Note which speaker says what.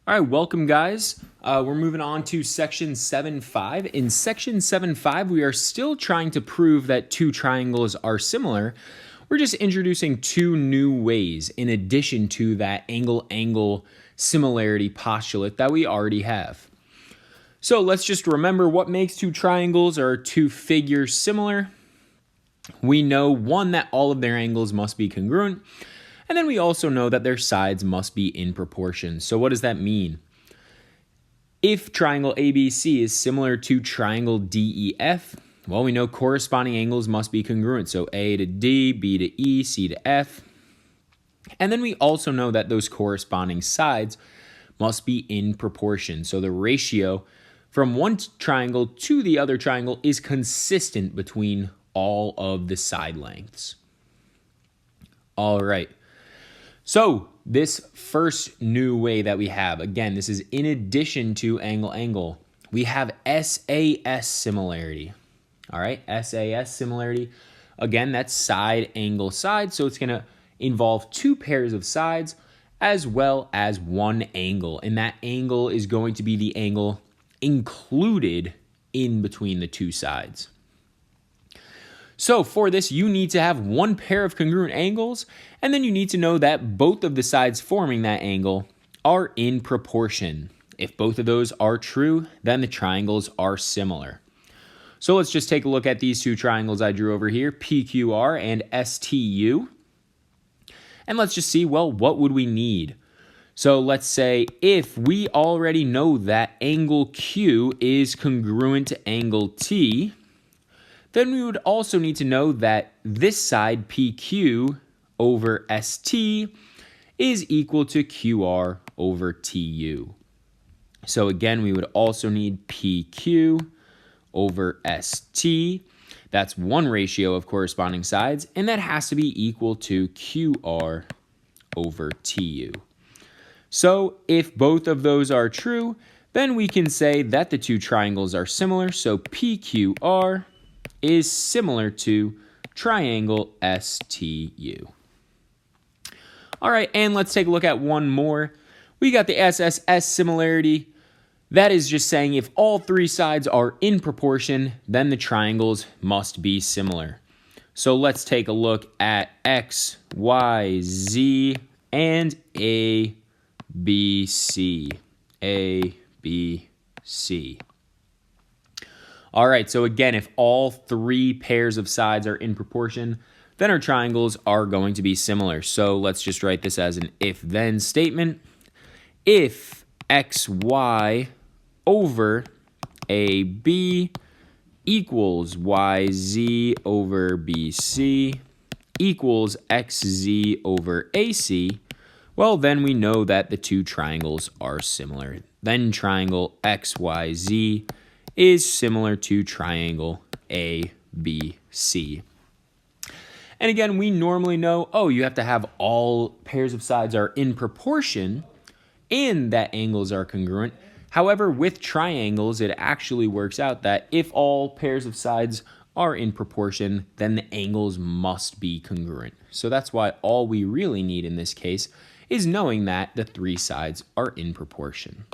Speaker 1: All right, welcome guys. We're moving on to section 7.5. In section 7.5, we are still trying to prove that two triangles are similar. We're just introducing two new ways in addition to that angle-angle similarity postulate that we already have. So let's just remember what makes two triangles or two figures similar. We know, one, that all of their angles must be congruent. And then we also know that their sides must be in proportion. So what does that mean? If triangle ABC is similar to triangle DEF, well, we know corresponding angles must be congruent. So A to D, B to E, C to F. And then we also know that those corresponding sides must be in proportion. So the ratio from one triangle to the other triangle is consistent between all of the side lengths. All right. So this first new way that we have, again, this is in addition to angle-angle, we have SAS similarity. All right, SAS similarity. Again, that's side, angle, side. So it's going to involve two pairs of sides as well as one angle. And that angle is going to be the angle included in between the two sides. So for this, you need to have one pair of congruent angles, and then you need to know that both of the sides forming that angle are in proportion. If both of those are true, then the triangles are similar. So let's just take a look at these two triangles I drew over here, PQR and STU. And let's just see, well, what would we need? So let's say if we already know that angle Q is congruent to angle T, then we would also need to know that this side, PQ over ST, is equal to QR over TU. So again, we would also need PQ over ST. That's one ratio of corresponding sides, and that has to be equal to QR over TU. So if both of those are true, then we can say that the two triangles are similar. So PQR is similar to triangle STU. All right, and let's take a look at one more. We got the SSS similarity. That is just saying if all three sides are in proportion, then the triangles must be similar. So let's take a look at X, Y, Z, and A, B, C. A, B, C. All right, so again, if all three pairs of sides are in proportion, then our triangles are going to be similar. So let's just write this as an if-then statement. If XY over AB equals YZ over BC equals XZ over AC, well, then we know that the two triangles are similar. Then triangle XYZ is similar to triangle ABC. And again, we normally know, oh, you have to have all pairs of sides are in proportion and that angles are congruent. However, with triangles, it actually works out that if all pairs of sides are in proportion, then the angles must be congruent. So that's why all we really need in this case is knowing that the three sides are in proportion.